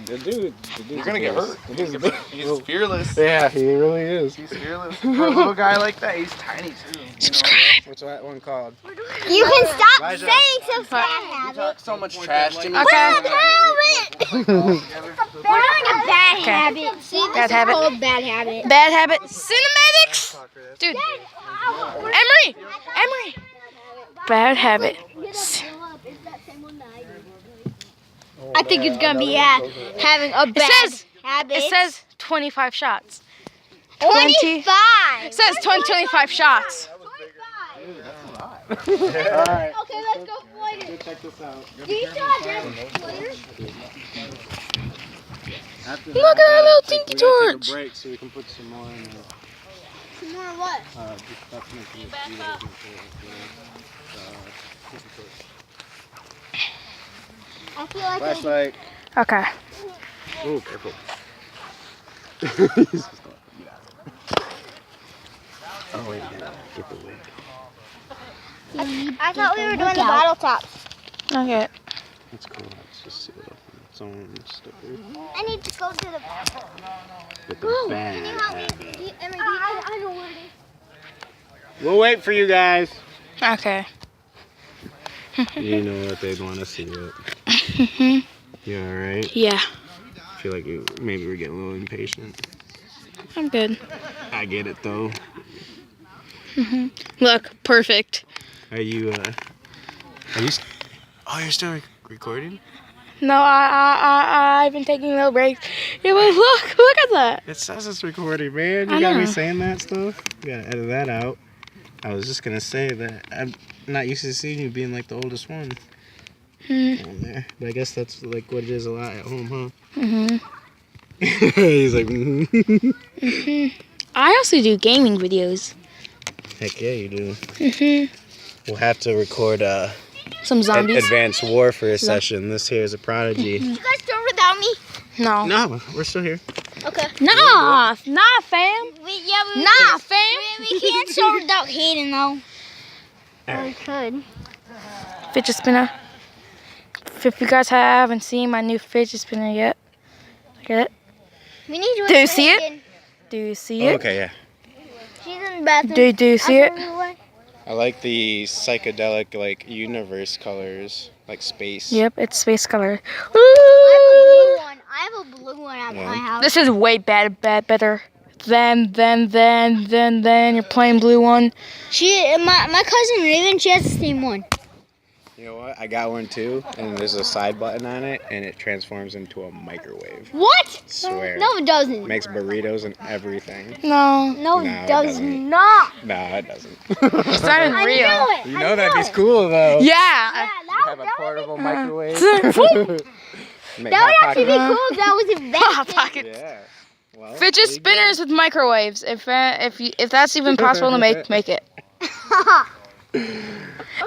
The dude's You're gonna get hurt. He's fearless. Yeah, he really is. He's fearless. For a little guy like that, he's tiny too. Subscribe. What's that one called? You can stop Elijah. saying some bad You habits. talk so much trash to me. Bad habit. We're doing a bad habit. See, this Bad is habit. called bad habit. Bad habit. Cinematics. Dude. Emery. Bad habit. I think it's gonna be having a bad habit. It says 25 shots. 25. It says 25 shots. Alright. Okay, let's go fight it. Check this out. Do you still have that later? Look at that little dinky We gotta torch. take a break so we can put some more in there. Some more what? Just stuff making it beautiful. I feel like Flashlight. Okay. Oh, careful. Oh, wait, get the wig. I thought we were doing the bottle tops. Okay. That's cool. Let's just seal it up in its own sticker. I need to go to the bathroom. With the bag. Can you help me? I don't want it. We'll wait for you guys. Okay. You know what they'd want to see it. You alright? Yeah. I feel like maybe we're getting a little impatient. I'm good. I get it though. Look, perfect. Are you oh, you're still recording? No, I've been taking little breaks. Yeah, but look at that. It says it's recording, man. I You gotta know. be saying that stuff. You gotta edit that out. I was just gonna say that I'm not used to seeing you being like the oldest one on there. But I guess that's like what it is a lot at home, huh? He's like, I also do gaming videos. heck yeah, you do. We'll have to record Some zombies. Advanced Warfare session. This here is a Prodigy. You guys do it without me? No. No, we're still here. Okay. Nah, fam. Nah, fam. We can't start without Hayden though. We could. Fidget spinner. If you guys haven't seen my new fidget spinner yet, look at it. We need to. Do you see it? Do you see it? Okay, yeah. She's in the bathroom. Do you see it? I like the psychedelic, like, universe colors, like space. Yep, it's space color. I have a blue one at my house. This is way better than your plain blue one. My cousin Raven, she has the same one. You know what? I got one too, and there's a side button on it, and it transforms into a microwave. What? Swear. No, it doesn't. Makes burritos and everything. No, No, No, it it does doesn't. not. Nah, it doesn't. it's not even I real. knew it. You know that'd be cool though. Yeah. Yeah, Have a portable microwave. Make that hot would actually be pocket- cool if that was Hot invented. pocket. Yeah. Well, Fidget there you go. spinners with microwaves. If that's even possible to make it.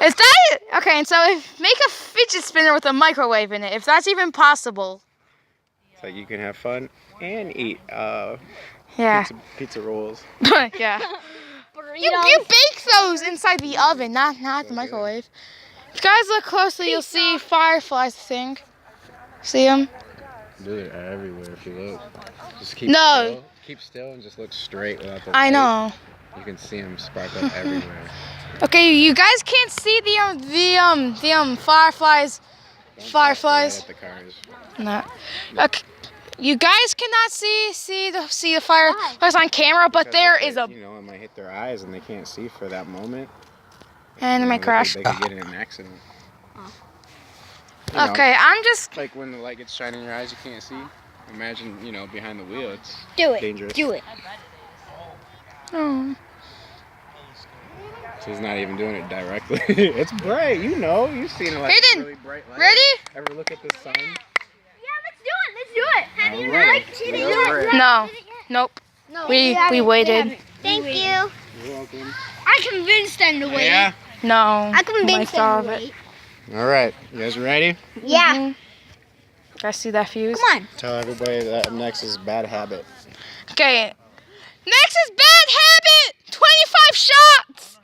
Is that okay? And so make a fidget spinner with a microwave in it. If that's even possible. So you can have fun and eat Yeah. pizza rolls. Yeah. You bake those inside the oven, not the microwave. If you guys look closely, you'll see fireflies. I think. See them? Dude, they're everywhere if you look. Just keep No. still. Keep still and just look straight without the I light. know. You can see them sparkle everywhere. Okay, you guys can't see the fireflies. Fireflies. At the cars. No. Okay. You guys cannot see the fireflies on camera, but there is a You know, it might hit their eyes and they can't see for that moment. and it might crash. They could get in an accident. You know, Okay, I'm just like when the light gets shining in your eyes, you can't see. Imagine, you know, behind the wheel, it's Do it. dangerous. Do it. oh. So he's not even doing it directly. It's bright, you know. You've seen it like Hayden, really bright light. ready? Ever look at the sun? Yeah, let's do it. Let's do it. Have you Alright. seen it Alright. yet? No. Nope. No. We waited. Thank you. You're welcome. I convinced them to wait. Yeah. No. I convinced saw them to it. wait. All right, you guys ready? Yeah. Guys, see that fuse? Come on. Tell everybody that up next is Bad Habit. Okay. Next is bad habit. 25 shots.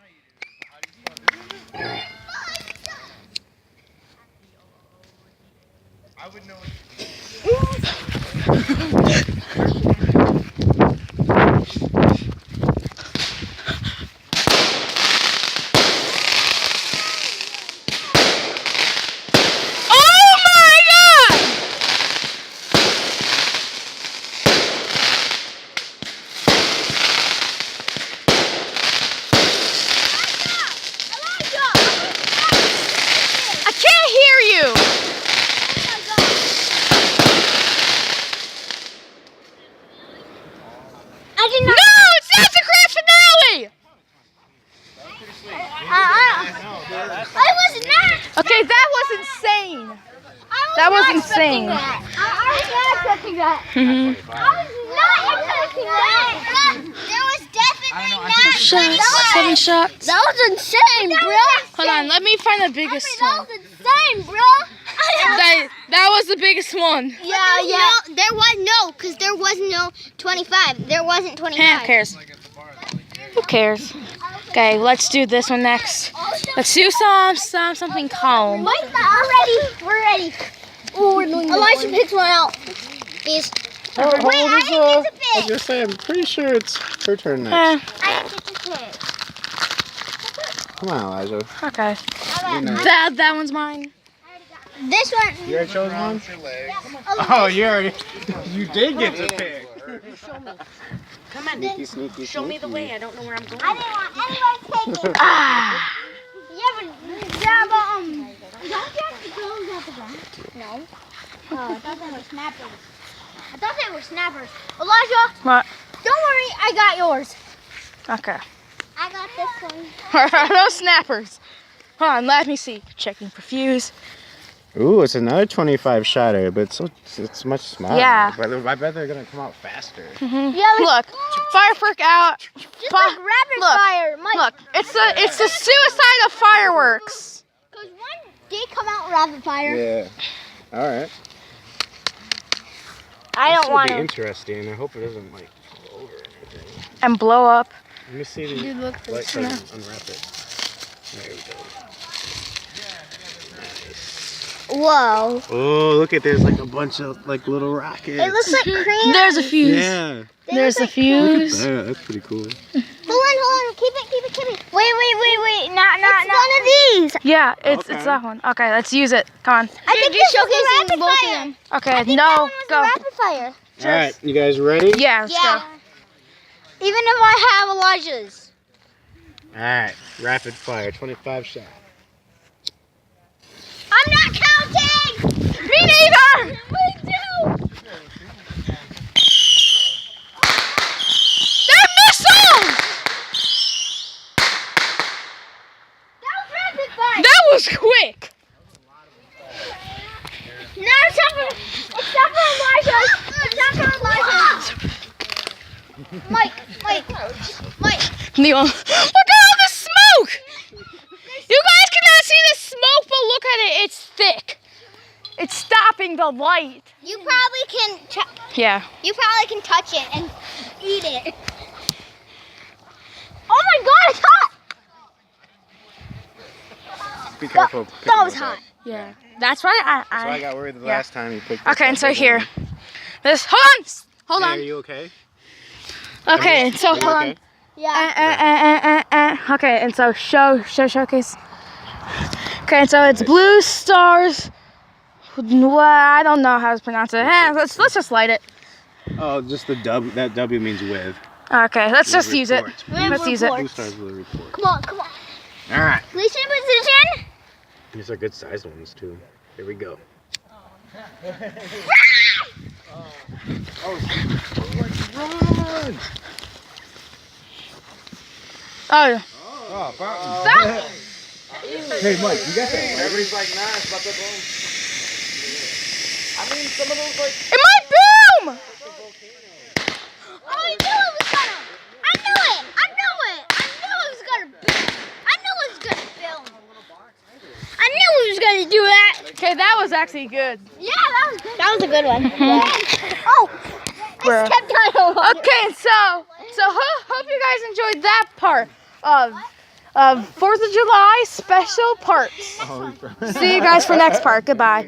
Okay, that was insane. That was insane. I was not expecting that. I was not expecting that. There was definitely not. Shots, 7 shots. That was insane, bro. Hold on, let me find the biggest That one. was insane, bro. That was the biggest one. Yeah. No, there was because there was no 25. There wasn't 25. Who cares? Who cares? Okay, let's do this one next. Let's do something calm. Mike's not ready. We're ready. Oh, we're doing Elijah picks one out. Wait, I didn't get to I was pick. gonna say, I'm pretty sure it's her turn Eh, next. I didn't get to pick. Come on, Elijah. okay. You know. That one's mine. This one. You already chose one? Yeah. Oh, you did get to pick. Come on, Sneaky, show me the way. I don't know where I'm going. I didn't want anyone taking. Ah. Don't you have to throw at the ground? No. Oh, I thought they were snappers. Elijah, What? don't worry, I got yours. Okay. I got this one. No snappers. Hold on, let me see. Checking for fuse. Ooh, it's another 25 shotter, but it's much smaller. Yeah. But I bet they're gonna come out faster. Yeah, Look, firework out. just like rapid look, fire. Mike, Look, it's the suicide of fireworks. because one did come out rapid fire. Yeah. All right. I don't want This will be to. interesting. I hope it doesn't like fall over or anything. And blow up. Let me see the light try to unwrap it. There we go. Whoa. Oh, look at there's like a bunch of like little rockets. It looks like cream. There's a fuse. Yeah. There's a Look at fuse. that. That's pretty cool. Hold on. Keep it. Wait. Not. It's one of these. Yeah, it's Okay. that one. Okay, let's use it. Come on. I think this is rapid both of fire. them. Okay, no, go. Rapid fire. All right, you guys ready? Yeah, let's go. Even if I have Elijah's. All right, rapid fire, 25 shots. I'm not counting. Me neither. Me too. They're missiles. That was rapid fire. That was quick. No, it's not for Elijah. It's not for Elijah. Mike. Neil, look at all the smoke. You guys cannot see the smoke, but look at it. It's thick. It's stopping the light. You probably can. Yeah. You probably can touch it and eat it. Oh my God! It's hot. Be careful. That was hot. Yeah. That's right. So I got worried the yeah. last time you picked this Okay, and up, so big here. one. This. Hold Hey, on. Are you okay? Okay, so Are you hold on. okay? Yeah. Okay, and so showcase. Okay, and so it's Blue Stars. Well, I don't know how to pronounce it. Let's just light it. Oh, just the W. That W means with. Okay, let's just use it. Report. Let's use it. Blue stars will report. Come on. All right. Place in position. These are good sized ones too. Here we go. Run! Oh, yeah. Oh, fountain. Hey, Mike, you got that? Everybody's like, nah, it's about to boom. I mean, some of those like. It might boom! Oh, I knew it was gonna. I knew it was gonna film. I knew it was gonna do that. Okay, that was actually good. Yeah, that was a good one. Oh, Bruh. I stepped on a water. Okay, so hope you guys enjoyed that part of 4th of July special parts. Oh, See you guys for next part. Goodbye.